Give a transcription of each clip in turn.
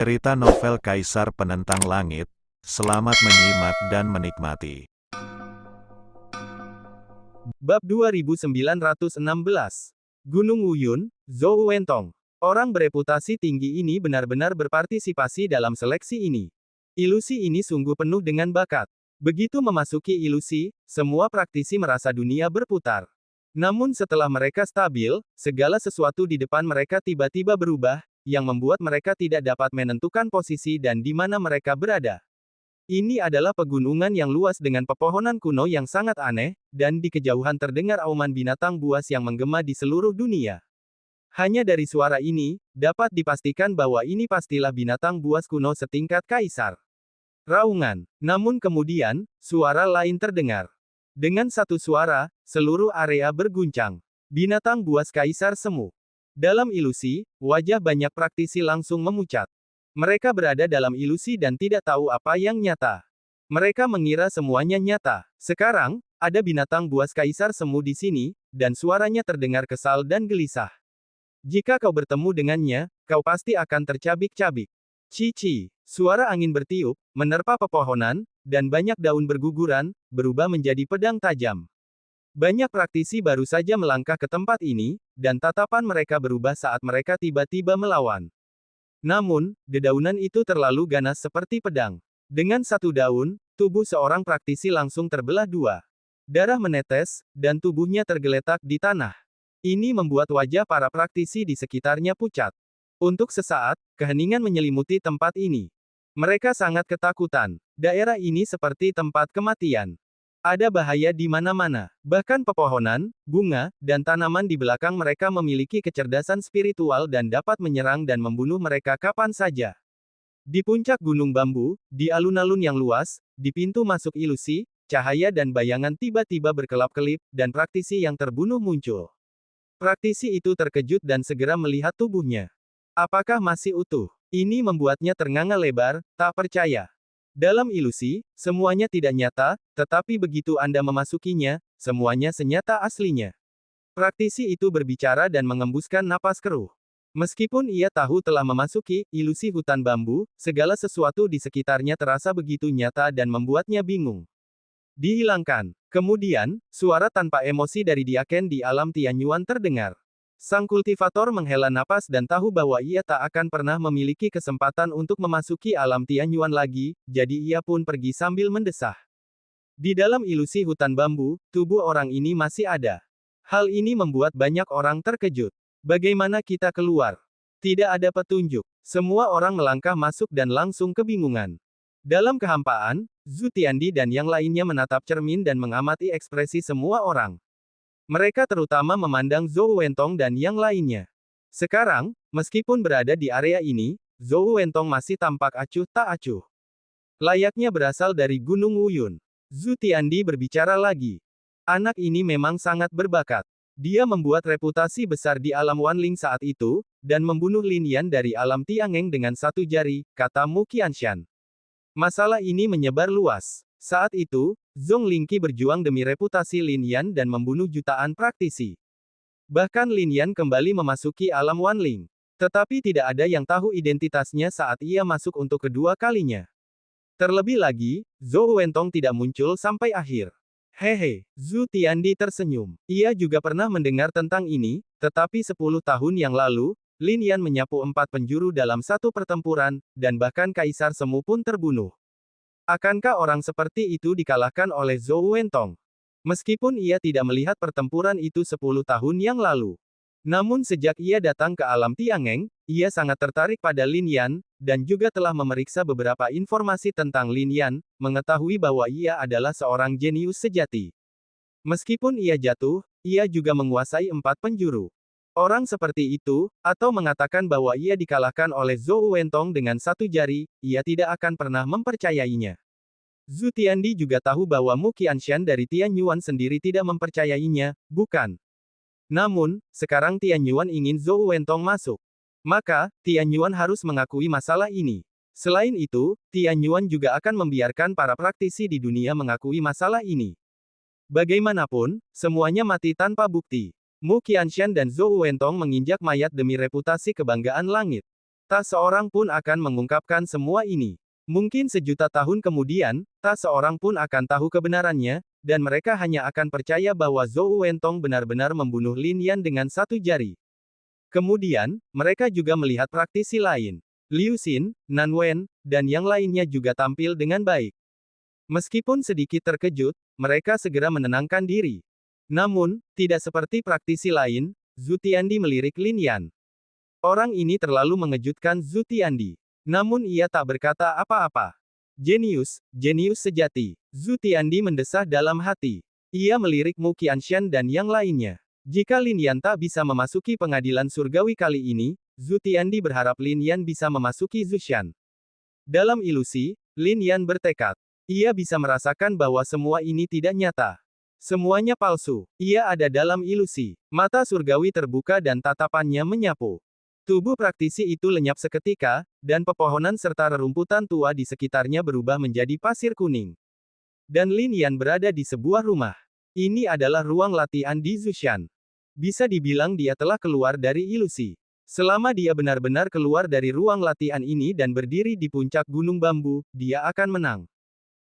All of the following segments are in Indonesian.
Cerita novel Kaisar Penentang Langit. Selamat menyimak dan menikmati. Bab 2916. Gunung Wuyun, Zhou Wentong. Orang bereputasi tinggi ini benar-benar berpartisipasi dalam seleksi ini. Ilusi ini sungguh penuh dengan bakat. Begitu memasuki ilusi, semua praktisi merasa dunia berputar. Namun setelah mereka stabil, segala sesuatu di depan mereka tiba-tiba berubah, yang membuat mereka tidak dapat menentukan posisi dan di mana mereka berada. Ini adalah pegunungan yang luas dengan pepohonan kuno yang sangat aneh, dan di kejauhan terdengar auman binatang buas yang menggema di seluruh dunia. Hanya dari suara ini, dapat dipastikan bahwa ini pastilah binatang buas kuno setingkat kaisar. Raungan. Namun kemudian, suara lain terdengar. Dengan satu suara, seluruh area berguncang. Binatang buas kaisar semu. Dalam ilusi, wajah banyak praktisi langsung memucat. Mereka berada dalam ilusi dan tidak tahu apa yang nyata. Mereka mengira semuanya nyata. Sekarang, ada binatang buas kaisar semu di sini, dan suaranya terdengar kesal dan gelisah. Jika kau bertemu dengannya, kau pasti akan tercabik-cabik. Cici, suara angin bertiup, menerpa pepohonan, dan banyak daun berguguran, berubah menjadi pedang tajam. Banyak praktisi baru saja melangkah ke tempat ini, dan tatapan mereka berubah saat mereka tiba-tiba melawan. Namun, dedaunan itu terlalu ganas seperti pedang. Dengan satu daun, tubuh seorang praktisi langsung terbelah dua. Darah menetes, dan tubuhnya tergeletak di tanah. Ini membuat wajah para praktisi di sekitarnya pucat. Untuk sesaat, keheningan menyelimuti tempat ini. Mereka sangat ketakutan. Daerah ini seperti tempat kematian. Ada bahaya di mana-mana. Bahkan pepohonan, bunga, dan tanaman di belakang mereka memiliki kecerdasan spiritual dan dapat menyerang dan membunuh mereka kapan saja. Di puncak gunung bambu, di alun-alun yang luas, di pintu masuk ilusi, cahaya dan bayangan tiba-tiba berkelap-kelip, dan praktisi yang terbunuh muncul. Praktisi itu terkejut dan segera melihat tubuhnya. Apakah masih utuh? Ini membuatnya ternganga lebar, tak percaya. Dalam ilusi, semuanya tidak nyata, tetapi begitu Anda memasukinya, semuanya senyata aslinya. Praktisi itu berbicara dan mengembuskan napas keruh. Meskipun ia tahu telah memasuki ilusi hutan bambu, segala sesuatu di sekitarnya terasa begitu nyata dan membuatnya bingung. Dihilangkan. Kemudian, suara tanpa emosi dari Diaken di alam Tianyuan terdengar. Sang kultivator menghela napas dan tahu bahwa ia tak akan pernah memiliki kesempatan untuk memasuki alam Tianyuan lagi, jadi ia pun pergi sambil mendesah. Di dalam ilusi hutan bambu, tubuh orang ini masih ada. Hal ini membuat banyak orang terkejut. Bagaimana kita keluar? Tidak ada petunjuk. Semua orang melangkah masuk dan langsung kebingungan. Dalam kehampaan, Zhu Tiandi dan yang lainnya menatap cermin dan mengamati ekspresi semua orang. Mereka terutama memandang Zhou Wentong dan yang lainnya. Sekarang, meskipun berada di area ini, Zhou Wentong masih tampak acuh tak acuh. Layaknya berasal dari Gunung Wuyun. Zhu Tiandi berbicara lagi. Anak ini memang sangat berbakat. Dia membuat reputasi besar di alam Wanling saat itu, dan membunuh Lin Yan dari alam Tiangeng dengan satu jari, kata Mu Qianshan. Masalah ini menyebar luas. Saat itu, Zhong Lingqi berjuang demi reputasi Lin Yan dan membunuh jutaan praktisi. Bahkan Lin Yan kembali memasuki alam Wanling. Tetapi tidak ada yang tahu identitasnya saat ia masuk untuk kedua kalinya. Terlebih lagi, Zhou Wentong tidak muncul sampai akhir. Hehe, Zhu Tiandi tersenyum. Ia juga pernah mendengar tentang ini, tetapi 10 tahun yang lalu, Lin Yan menyapu 4 penjuru dalam satu pertempuran, dan bahkan Kaisar Semu pun terbunuh. Akankah orang seperti itu dikalahkan oleh Zhou Wentong? Meskipun ia tidak melihat pertempuran itu 10 tahun yang lalu. Namun sejak ia datang ke alam Tiangeng, ia sangat tertarik pada Lin Yan, dan juga telah memeriksa beberapa informasi tentang Lin Yan, mengetahui bahwa ia adalah seorang jenius sejati. Meskipun ia jatuh, ia juga menguasai 4 penjuru. Orang seperti itu, atau mengatakan bahwa ia dikalahkan oleh Zhou Wentong dengan satu jari, ia tidak akan pernah mempercayainya. Zhu Tiandi juga tahu bahwa Mu Qianshan dari Tianyuan sendiri tidak mempercayainya, bukan? Namun, sekarang Tianyuan ingin Zhou Wentong masuk. Maka, Tianyuan harus mengakui masalah ini. Selain itu, Tianyuan juga akan membiarkan para praktisi di dunia mengakui masalah ini. Bagaimanapun, semuanya mati tanpa bukti. Mu Qianshan dan Zhou Wentong menginjak mayat demi reputasi kebanggaan langit. Tak seorang pun akan mengungkapkan semua ini. Mungkin sejuta tahun kemudian, tak seorang pun akan tahu kebenarannya, dan mereka hanya akan percaya bahwa Zhou Wentong benar-benar membunuh Lin Yan dengan satu jari. Kemudian, mereka juga melihat praktisi lain. Liu Xin, Nan Wen, dan yang lainnya juga tampil dengan baik. Meskipun sedikit terkejut, mereka segera menenangkan diri. Namun, tidak seperti praktisi lain, Zhu Tiandi melirik Lin Yan. Orang ini terlalu mengejutkan Zhu Tiandi. Namun ia tak berkata apa-apa. Jenius, jenius sejati. Zhu Tiandi mendesah dalam hati. Ia melirik Mu Qianshan dan yang lainnya. Jika Lin Yan tak bisa memasuki pengadilan surgawi kali ini, Zhu Tiandi berharap Lin Yan bisa memasuki Zushan. Dalam ilusi, Lin Yan bertekad. Ia bisa merasakan bahwa semua ini tidak nyata. Semuanya palsu. Ia ada dalam ilusi. Mata surgawi terbuka dan tatapannya menyapu. Tubuh praktisi itu lenyap seketika, dan pepohonan serta rerumputan tua di sekitarnya berubah menjadi pasir kuning. Dan Lin Yan berada di sebuah rumah. Ini adalah ruang latihan di Zushan. Bisa dibilang dia telah keluar dari ilusi. Selama dia benar-benar keluar dari ruang latihan ini dan berdiri di puncak gunung bambu, dia akan menang.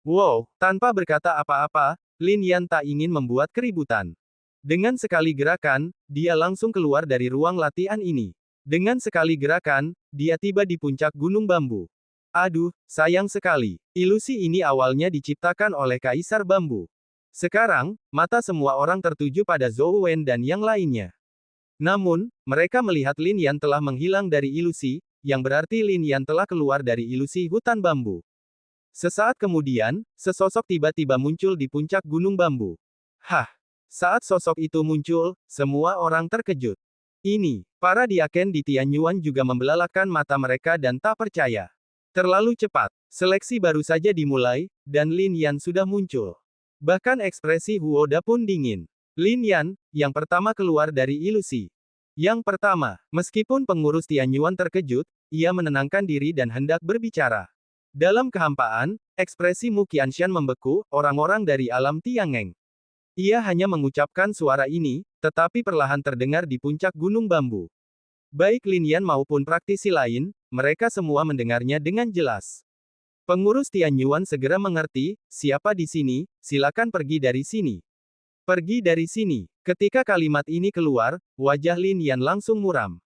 Wow, tanpa berkata apa-apa, Lin Yan tak ingin membuat keributan. Dengan sekali gerakan, dia langsung keluar dari ruang latihan ini. Dengan sekali gerakan, dia tiba di puncak gunung bambu. Aduh, sayang sekali. Ilusi ini awalnya diciptakan oleh Kaisar Bambu. Sekarang, mata semua orang tertuju pada Zhou Wen dan yang lainnya. Namun, mereka melihat Lin Yan telah menghilang dari ilusi, yang berarti Lin Yan telah keluar dari ilusi hutan bambu. Sesaat kemudian, sesosok tiba-tiba muncul di puncak gunung bambu. Hah! Saat sosok itu muncul, semua orang terkejut. Ini, para diaken di Tianyuan juga membelalakan mata mereka dan tak percaya. Terlalu cepat, seleksi baru saja dimulai, dan Lin Yan sudah muncul. Bahkan ekspresi Huoda pun dingin. Lin Yan, yang pertama keluar dari ilusi. Yang pertama, meskipun pengurus Tianyuan terkejut, ia menenangkan diri dan hendak berbicara. Dalam kehampaan, ekspresi Mu Qianshan membeku, orang-orang dari alam Tiangeng. Ia hanya mengucapkan suara ini, tetapi perlahan terdengar di puncak gunung bambu. Baik Lin Yan maupun praktisi lain, mereka semua mendengarnya dengan jelas. Pengurus Tianyuan segera mengerti, siapa di sini, silakan pergi dari sini. Pergi dari sini. Ketika kalimat ini keluar, wajah Lin Yan langsung muram.